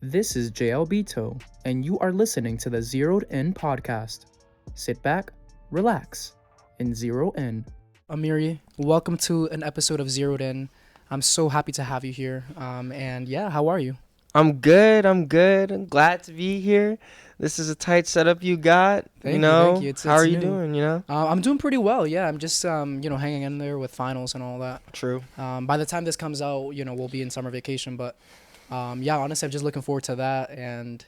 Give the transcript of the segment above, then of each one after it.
This is Jaeel Beato, and you are listening to the Zeroed In podcast. Sit back, relax, and zero in. Amiri, welcome to an episode of Zeroed In. I'm so happy to have you here. How are you? I'm good. I'm glad to be here. This is a tight setup you got. Thank you. How are you new. doing? I'm doing pretty well. Yeah, I'm just hanging in there with finals and all that. True. By the time this comes out, we'll be in summer vacation. But honestly, I'm just looking forward to that. And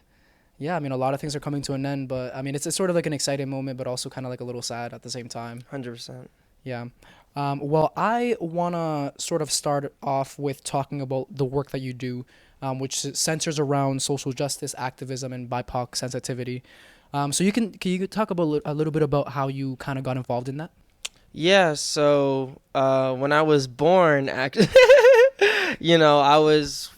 yeah, a lot of things are coming to an end. But it's sort of like an exciting moment, but also kind of like a little sad at the same time. 100%. Yeah. Well, I want to sort of start off with talking about the work that you do, which centers around social justice, activism, and BIPOC sensitivity. So can you talk about a little bit about how you kind of got involved in that? Yeah, so when I was born, I was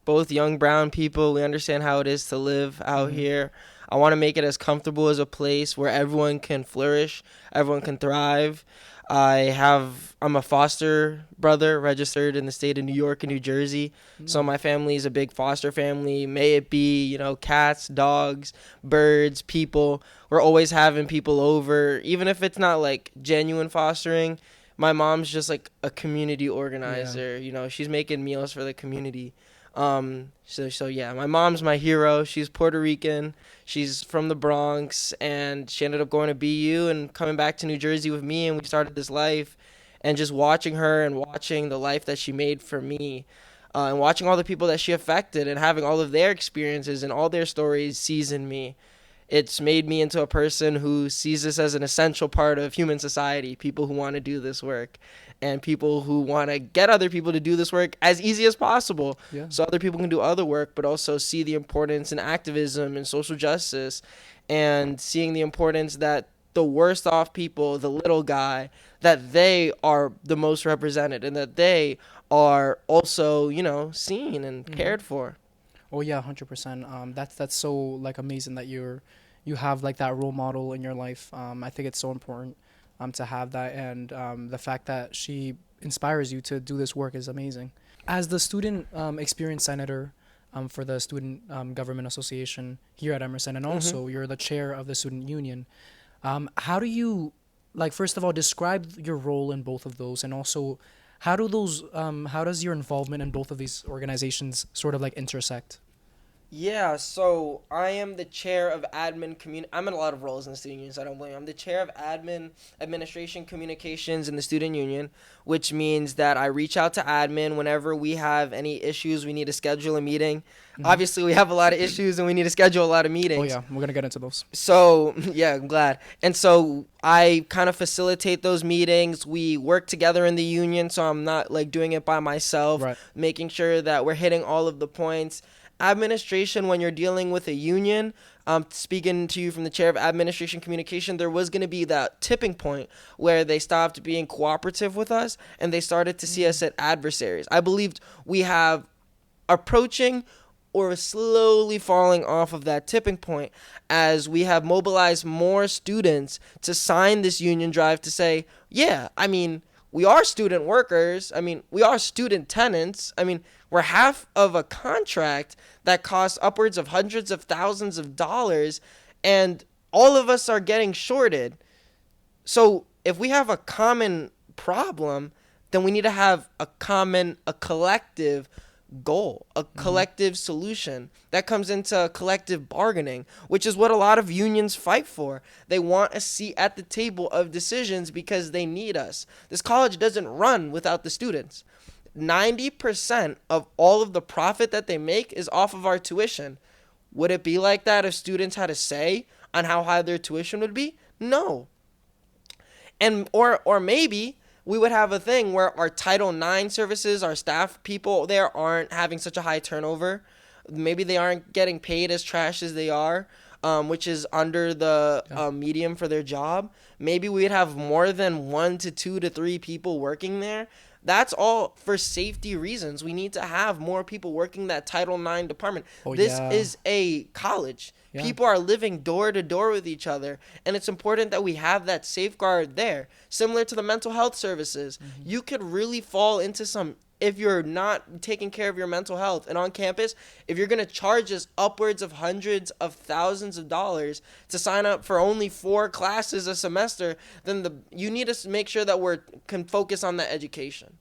both young brown people. We understand how it is to live out here. I want to make it as comfortable as a place where everyone can flourish, everyone can thrive. I'm a foster brother registered in the state of New York and New Jersey. So my family is a big foster family. May it be, cats, dogs, birds, people. We're always having people over, even if it's not like genuine fostering. My mom's just like a community organizer. Yeah. She's making meals for the community. My mom's my hero. She's Puerto Rican. She's from the Bronx, and she ended up going to BU and coming back to New Jersey with me, and we started this life. And just watching her and watching the life that she made for me, and watching all the people that she affected and having all of their experiences and all their stories season me. It's made me into a person who sees this as an essential part of human society, people who want to do this work and people who want to get other people to do this work as easy as possible. Yeah. So other people can do other work, but also see the importance in activism and social justice, and seeing the importance that the worst off people, the little guy, that they are the most represented and that they are also, seen and cared for. Oh yeah, 100%. That's so like amazing that you have like that role model in your life. I think it's so important to have that, and the fact that she inspires you to do this work is amazing. As the student experience senator for the Student Government Association here at Emerson, and also you're the chair of the student union. How do you, first of all, describe your role in both of those, and also how does your involvement in both of these organizations sort of intersect? Yeah, so I am the chair of admin I'm in a lot of roles in the student union, so I don't blame you. I'm the chair of administration communications in the student union, which means that I reach out to admin whenever we have any issues, we need to schedule a meeting. Obviously, we have a lot of issues and we need to schedule a lot of meetings. Oh yeah, we're going to get into those. So, yeah, I'm glad. And so I kind of facilitate those meetings. We work together in the union, so I'm not doing it by myself, right. Making sure that we're hitting all of the points. Administration, when you're dealing with a union, speaking to you from the chair of administration communication, there was going to be that tipping point where they stopped being cooperative with us and they started to see us as adversaries. I believed we have approaching or slowly falling off of that tipping point as we have mobilized more students to sign this union drive to say, we are student workers. We are student tenants. We're half of a contract that costs upwards of hundreds of thousands of dollars, and all of us are getting shorted. So if we have a common problem, then we need to have a collective goal, a collective solution that comes into collective bargaining, which is what a lot of unions fight for. They want a seat at the table of decisions because they need us. This college doesn't run without the students. 90% of all of the profit that they make is off of our tuition. Would it be like that if students had a say on how high their tuition would be? No. And or maybe we would have a thing where our Title IX services, our staff people there aren't having such a high turnover. Maybe they aren't getting paid as trash as they are, which is under the medium for their job. Maybe we'd have more than 1 to 2 to 3 people working there. That's all for safety reasons. We need to have more people working that Title IX department. This is a college. Yeah. People are living door to door with each other, and it's important that we have that safeguard there. Similar to the mental health services, you could really fall into some if you're not taking care of your mental health. And on campus, if you're going to charge us upwards of hundreds of thousands of dollars to sign up for only 4 classes a semester, then you need to make sure that can focus on that education,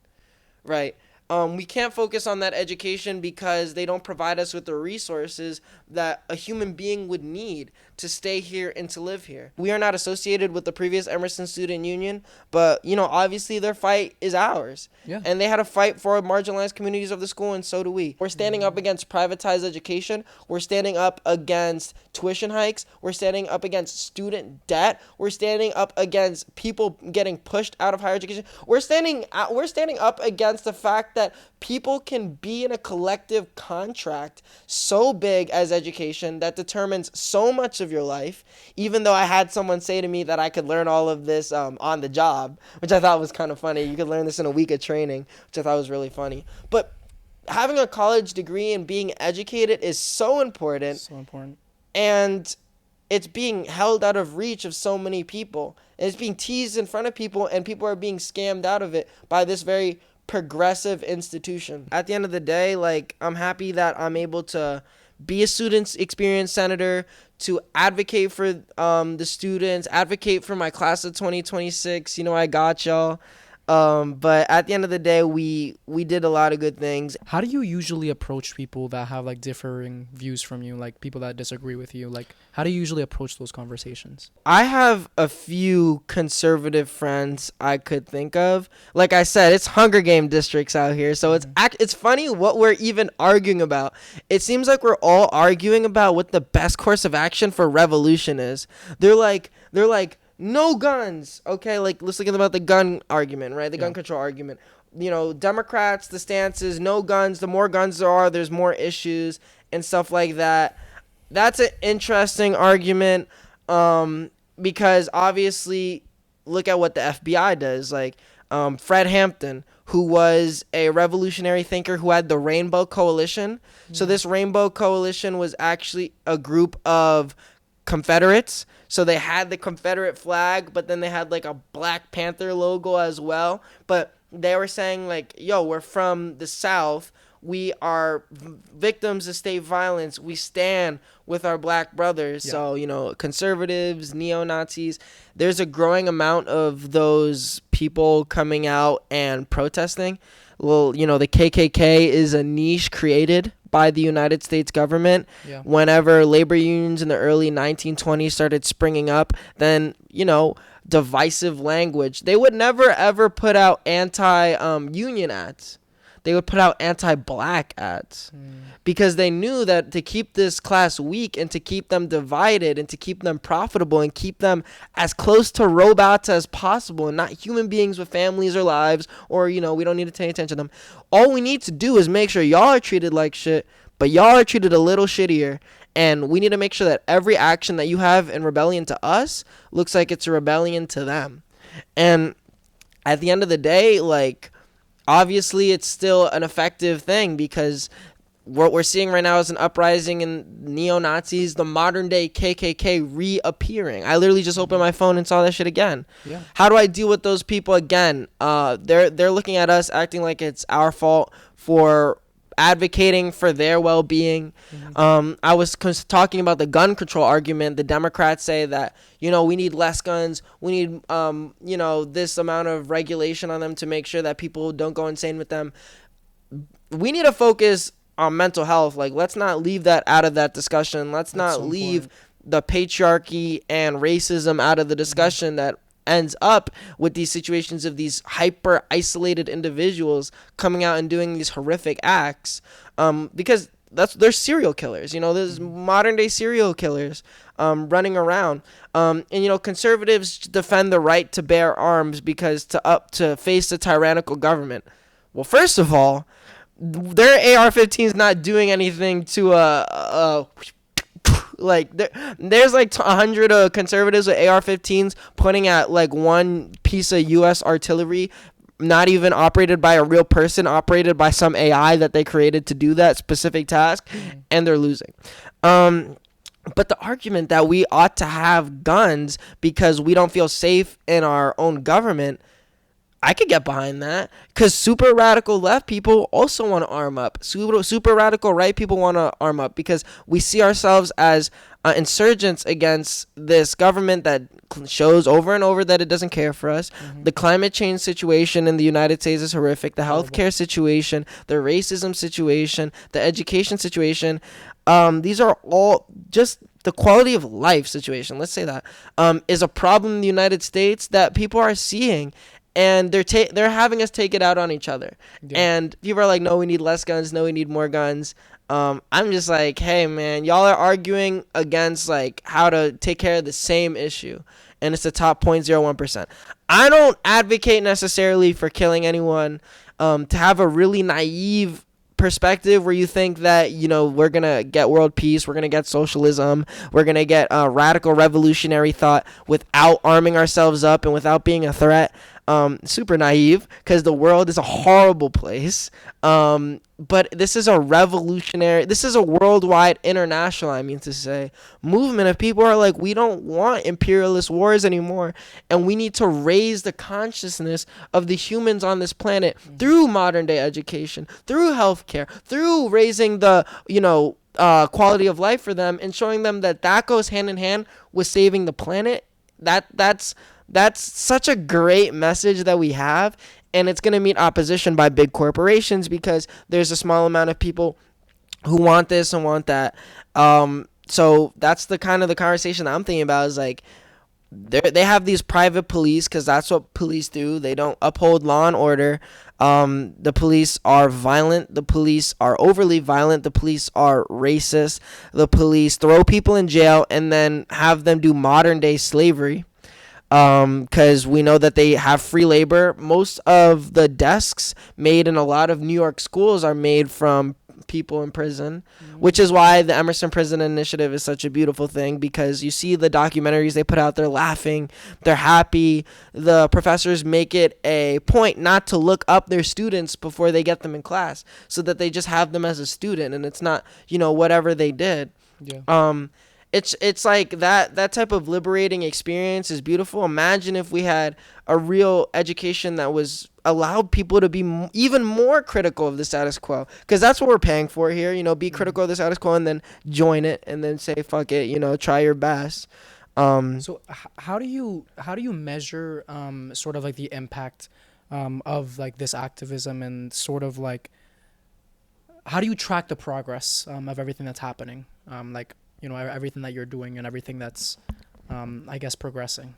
right? We can't focus on that education because they don't provide us with the resources that a human being would need to stay here and to live here. We are not associated with the previous Emerson Student Union, but, obviously their fight is ours. Yeah. And they had to fight for marginalized communities of the school, and so do we. We're standing up against privatized education. We're standing up against tuition hikes. We're standing up against student debt. We're standing up against people getting pushed out of higher education. We're standing up against the fact that people can be in a collective contract so big as education that determines so much of your life, even though I had someone say to me that I could learn all of this on the job, which I thought was kind of funny. You could learn this in a week of training, which I thought was really funny. But having a college degree and being educated is so important. So important. And it's being held out of reach of so many people. And it's being teased in front of people, and people are being scammed out of it by this very progressive institution. At the end of the day, I'm happy that I'm able to be a student experience senator, to advocate for the students, advocate for my class of 2026. I got y'all. But at the end of the day, we did a lot of good things. How do you usually approach people that have differing views from you, people that disagree with you? How do you usually approach those conversations? I have a few conservative friends I could think of. Like I said, it's Hunger Game districts out here, so it's funny what we're even arguing about. It seems like we're all arguing about what the best course of action for revolution is. They're like no guns. Okay, let's look about the gun argument, right? The gun control argument. Democrats, the stance is no guns. The more guns there are, there's more issues and stuff like that. That's an interesting argument, because obviously, look at what the FBI does. Fred Hampton, who was a revolutionary thinker who had the Rainbow Coalition. So this Rainbow Coalition was actually a group of Confederates. So they had the Confederate flag, but then they had a Black Panther logo as well. But they were saying yo, we're from the South. We are victims of state violence. We stand with our black brothers. Yeah. So, conservatives, neo-Nazis, there's a growing amount of those people coming out and protesting. Well, the KKK is a niche created by the United States government. Yeah. Whenever labor unions in the early 1920s started springing up, then, divisive language. They would never, ever put out anti-union ads. They would put out anti-black ads because they knew that to keep this class weak and to keep them divided and to keep them profitable and keep them as close to robots as possible and not human beings with families or lives, or, we don't need to pay attention to them. All we need to do is make sure y'all are treated like shit, but y'all are treated a little shittier. And we need to make sure that every action that you have in rebellion to us looks like it's a rebellion to them. And at the end of the day, obviously, it's still an effective thing because what we're seeing right now is an uprising in neo-Nazis, the modern-day KKK reappearing. I literally just opened my phone and saw that shit again. Yeah. How do I deal with those people again? They're looking at us acting like it's our fault for advocating for their well-being. I was talking about the gun control argument. The Democrats say that, we need less guns. We need, this amount of regulation on them to make sure that people don't go insane with them. We need to focus on mental health. Let's not leave that out of that discussion. Let's not leave the patriarchy and racism out of the discussion that ends up with these situations of these hyper isolated individuals coming out and doing these horrific acts, because they're serial killers. There's modern day serial killers running around, and conservatives defend the right to bear arms because to face a tyrannical government. Well, first of all, their AR-15's not doing anything to there's 100 conservatives with AR-15s pointing at one piece of U.S. artillery, not even operated by a real person, operated by some AI that they created to do that specific task, and they're losing. But the argument that we ought to have guns because we don't feel safe in our own government, I could get behind that, because super radical left people also want to arm up. Super radical right people want to arm up, because we see ourselves as insurgents against this government that shows over and over that it doesn't care for us. The climate change situation in the United States is horrific. The healthcare situation, the racism situation, the education situation. These are all just the quality of life situation. Let's say that is a problem in the United States that people are seeing. And they're having us take it out on each other. Yeah. And people are like, no, we need less guns. No, we need more guns. I'm just like, hey, man, y'all are arguing against like how to take care of the same issue. And it's the top 0.01%. I don't advocate necessarily for killing anyone. To have a really naive perspective where you think that, you know, we're going to get world peace, we're going to get socialism, we're going to get radical revolutionary thought without arming ourselves up and without being a threat. Super naive, because the world is a horrible place. But this is a worldwide, international, I mean to say, movement of people who are like, we don't want imperialist wars anymore, and we need to raise the consciousness of the humans on this planet through modern day education, through healthcare, through raising the, quality of life for them, and showing them that goes hand in hand with saving the planet. That's such a great message that we have, and it's going to meet opposition by big corporations, because there's a small amount of people who want this and want that. So that's the kind of the conversation that I'm thinking about, is like, they have these private police, because that's what police do. They don't uphold law and order. The police are violent. The police are overly violent. The police are racist. The police throw people in jail and then have them do modern day slavery. Because we know that they have free labor. Most of the desks made in a lot of New York schools are made from people in prison, which is why the Emerson Prison Initiative is such a beautiful thing, because you see the documentaries they put out, they're laughing, they're happy. The professors make it a point not to look up their students before they get them in class, so that they just have them as a student, and it's not, whatever they did. Yeah. It's like that type of liberating experience is beautiful. Imagine if we had a real education that allowed people to be even more critical of the status quo, because that's what we're paying for here. Be critical of the status quo and then join it, and then say fuck it. Try your best. So how do you measure sort of like the impact of like this activism, and sort of like how do you track the progress of everything that's happening? Everything that you're doing and everything that's, I guess, progressing,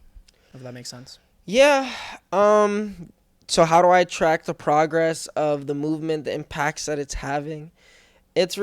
if that makes sense. Yeah. So how do I track the progress of the movement, the impacts that it's having? It's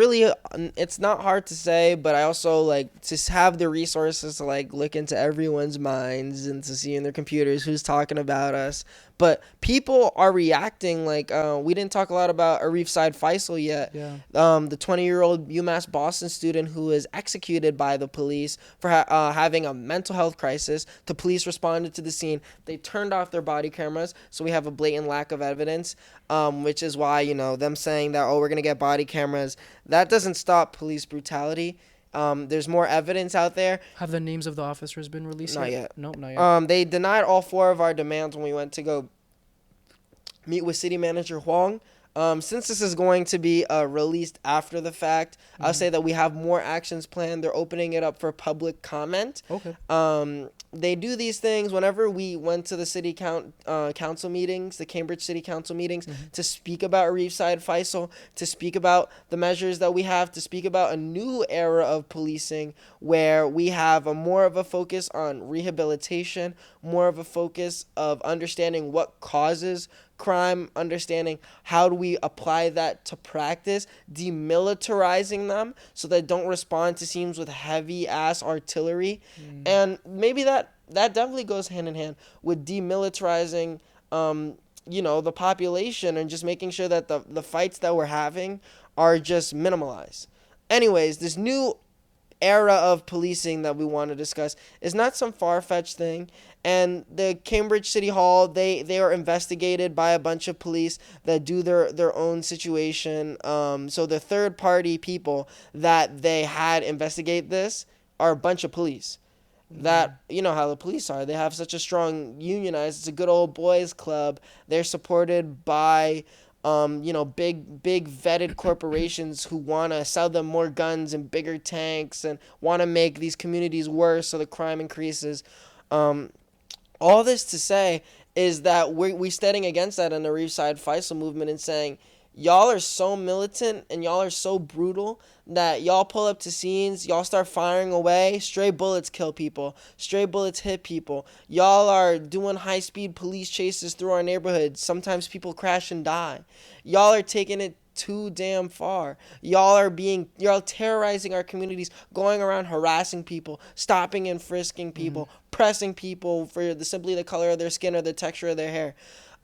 not hard to say, but I also like to have the resources to like look into everyone's minds and to see in their computers who's talking about us. But people are reacting like, we didn't talk a lot about Arif Said Faisal yet. Yeah. The 20-year-old UMass Boston student who was executed by the police for having a mental health crisis. The police responded to the scene. They turned off their body cameras, so we have a blatant lack of evidence, which is why, them saying that, we're going to get body cameras, that doesn't stop police brutality. There's more evidence out there. Have the names of the officers been released Not yet? Nope, not yet. They denied all 4 of our demands when we went to go meet with City Manager Huang. Since this is going to be released after the fact, I'll say that we have more actions planned. They're opening it up for public comment. Okay. They do these things whenever we went to the city council meetings, the Cambridge City Council meetings, to speak about Arif Said Faisal, to speak about the measures that we have, to speak about a new era of policing where we have more of a focus on rehabilitation, more of a focus of understanding what causes crime, understanding how do we apply that to practice, demilitarizing them so they don't respond to scenes with heavy ass artillery. And maybe that definitely goes hand in hand with demilitarizing the population, and just making sure that the fights that we're having are just minimalized. Anyways, this new era of policing that we want to discuss is not some far-fetched thing. And the Cambridge City Hall, they are investigated by a bunch of police that do their own situation. So the third-party people that they had investigate this are a bunch of police. that, you know how the police are. They have such a strong unionized. It's a good old boys club. They're supported by big vetted corporations who want to sell them more guns and bigger tanks and want to make these communities worse so the crime increases. All this to say is that we standing against that in the Reefside Faisal movement and saying, y'all are so militant and y'all are so brutal that y'all pull up to scenes, y'all start firing away, stray bullets kill people, stray bullets hit people. Y'all are doing high-speed police chases through our neighborhoods. Sometimes people crash and die. Y'all are taking it too damn far. Y'all terrorizing our communities, going around harassing people, stopping and frisking people, pressing people for simply the color of their skin or the texture of their hair.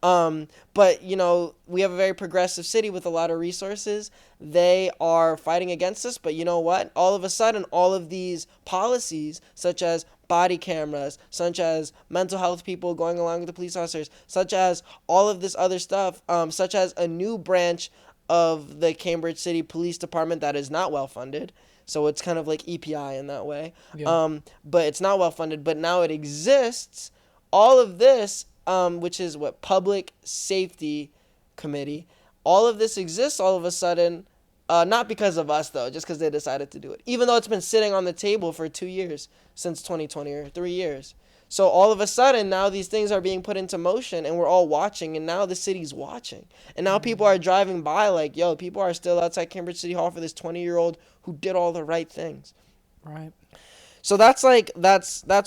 But we have a very progressive city with a lot of resources. They are fighting against us, but you know what? All of a sudden, all of these policies, such as body cameras, such as mental health people going along with the police officers, such as all of this other stuff, such as a new branch of the Cambridge City Police Department that is not well funded. So it's kind of like EPI in that way. Yeah. But it's not well funded, but now it exists. All of this, which is what Public Safety Committee, all of this exists all of a sudden, not because of us though, just because they decided to do it. Even though it's been sitting on the table for 2 years since 2020 or 3 years. So all of a sudden now these things are being put into motion and we're all watching, and now the city's watching. And now people are driving by like, yo, people are still outside Cambridge City Hall for this 20-year-old who did all the right things. Right. So that's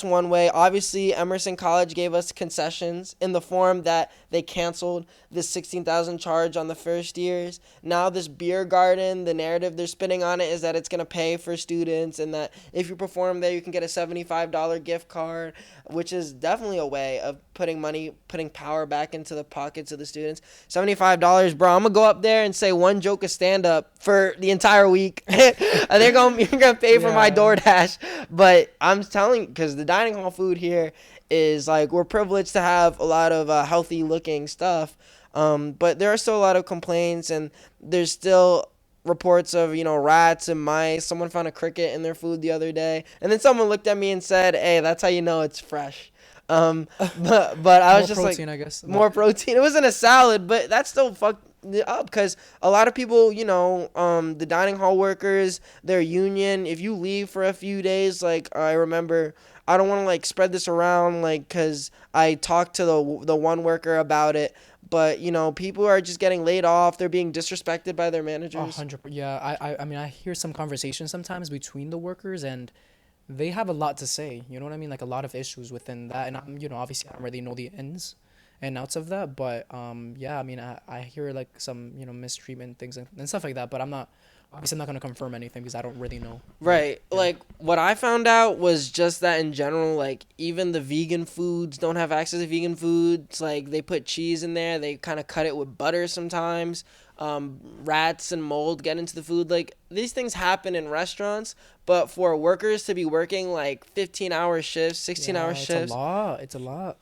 one way. Obviously, Emerson College gave us concessions in the form that they canceled this $16,000 charge on the first years. Now this beer garden, the narrative they're spinning on it is that it's going to pay for students and that if you perform there, you can get a $75 gift card, which is definitely a way of putting power back into the pockets of the students. $75, bro. I'm going to go up there and say one joke of stand-up for the entire week. And you're going to pay for my DoorDash. But I'm telling, because the dining hall food here is like, we're privileged to have a lot of healthy looking stuff. But there are still a lot of complaints, and there's still reports of, rats and mice. Someone found a cricket in their food the other day. And then someone looked at me and said, hey, that's how you know it's fresh. But I was just protein, like, I guess. More protein. It wasn't a salad, but that's still fucked up because a lot of people, the dining hall workers, their union, if you leave for a few days, like I remember, I don't want to like spread this around, like, because I talked to the one worker about it, but people are just getting laid off. They're being disrespected by their managers. 100%. Yeah, I mean, I hear some conversations sometimes between the workers, and they have a lot to say. You know what I mean? Like a lot of issues within that, and obviously I don't really know the ins and outs of that, but yeah, I mean, I hear like some mistreatment things and stuff like that, but I'm not going to confirm anything because I don't really know. Right. Yeah. Like what I found out was just that in general, like even the vegan foods don't have access to vegan foods. Like they put cheese in there, they kind of cut it with butter sometimes. Rats and mold get into the food. Like these things happen in restaurants, but for workers to be working like 15-hour shifts, 16-hour shifts, it's a lot.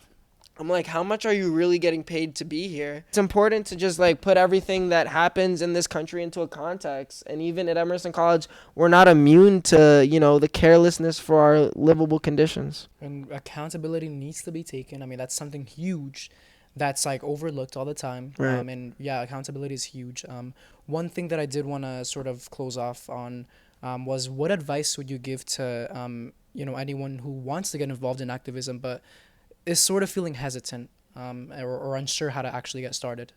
I'm like, how much are you really getting paid to be here? It's important to just like put everything that happens in this country into a context. And even at Emerson College, we're not immune to, the carelessness for our livable conditions. And accountability needs to be taken. I mean, that's something huge that's like overlooked all the time. Right. And yeah, accountability is huge. One thing that I did want to sort of close off on was what advice would you give to, anyone who wants to get involved in activism, but is sort of feeling hesitant or unsure how to actually get started?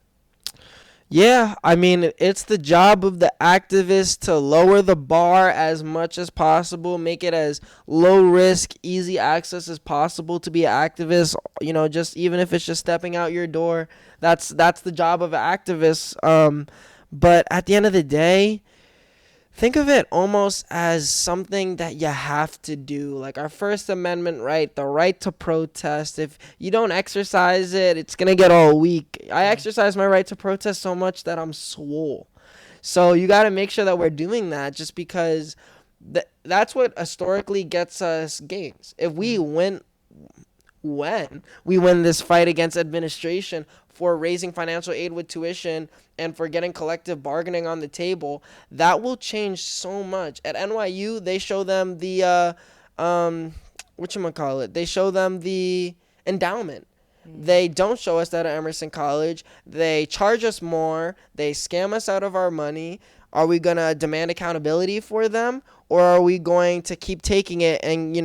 Yeah, I mean, it's the job of the activist to lower the bar as much as possible, make it as low risk, easy access as possible to be an activist, just even if it's just stepping out your door. That's the job of an activist. But at the end of the day, think of it almost as something that you have to do. Like our First Amendment right, the right to protest. If you don't exercise it, it's going to get all weak. I exercise my right to protest so much that I'm swole. So you got to make sure that we're doing that just because that's what historically gets us gains. If we win this fight against administration for raising financial aid with tuition and for getting collective bargaining on the table, that will change so much. At NYU, they show them the whatchamacallit, they show them the endowment. Mm. They don't show us that at Emerson College. They charge us more. They scam us out of our money. Are we going to demand accountability for them? Or are we going to keep taking it and,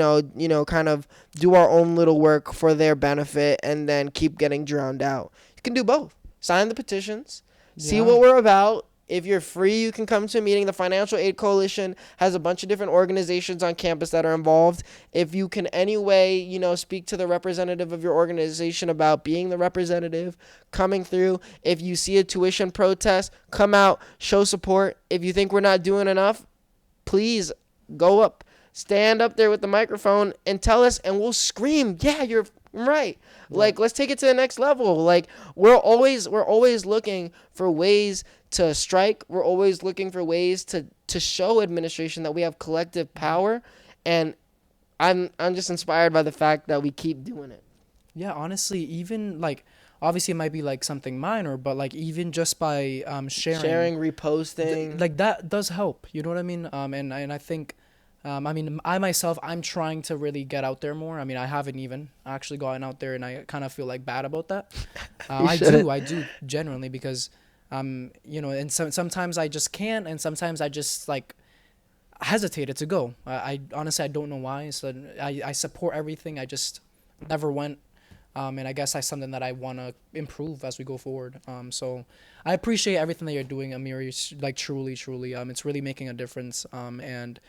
kind of do our own little work for their benefit and then keep getting drowned out? You can do both. Sign the petitions. See Yeah. what we're about. If you're free, you can come to a meeting. The Financial Aid Coalition has a bunch of different organizations on campus that are involved. If you can anyway, speak to the representative of your organization about being the representative, coming through. If you see a tuition protest, come out, show support. If you think we're not doing enough, please go up, stand up there with the microphone and tell us, and we'll scream, yeah, you're right. Like, let's take it to the next level. Like, we're always looking for ways to strike. We're always looking for ways to show administration that we have collective power, and I'm just inspired by the fact that we keep doing it. Yeah, honestly, even like obviously it might be like something minor, but like even just by sharing, reposting, like that does help. You know what I mean? And I think, I myself, I'm trying to really get out there more. I mean, I haven't even actually gotten out there, and I kind of feel like bad about that. I do genuinely, because, and sometimes I just can't, and sometimes I just like hesitated to go. I honestly, I don't know why. So I support everything. I just never went. And I guess that's something that I want to improve as we go forward. So I appreciate everything that you're doing, Amiri. Like truly, it's really making a difference. And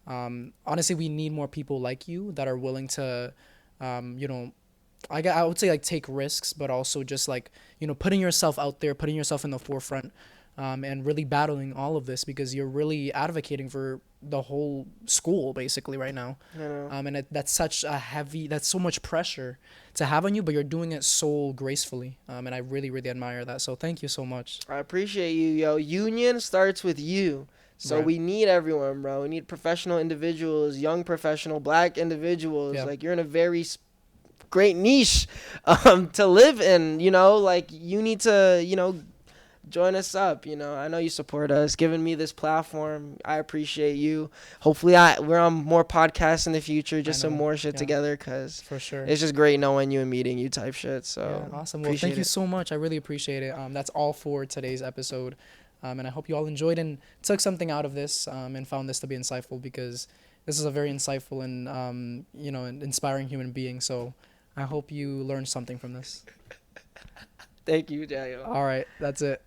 honestly, we need more people like you that are willing to, I would say like take risks, but also just like, putting yourself out there, putting yourself in the forefront, and really battling all of this, because you're really advocating for the whole school basically right now. And that's so much pressure to have on you, but you're doing it so gracefully. And I really, really admire that. So thank you so much. I appreciate you, yo. Union starts with you. So Right. we need everyone, bro. We need professional individuals, young professional, black individuals. Yeah. Like, you're in a very great niche to live in, like, you need to, join us up. I know you support us, giving me this platform. I appreciate you. Hopefully we're on more podcasts in the future, just some more shit together, because for sure it's just great knowing you and meeting you type shit. So yeah, awesome. Well, thank you so much. I really appreciate it. That's all for today's episode. And I hope you all enjoyed and took something out of this, and found this to be insightful, because this is a very insightful and, and inspiring human being. So I hope you learned something from this. Thank you, Jaeel. All right. That's it.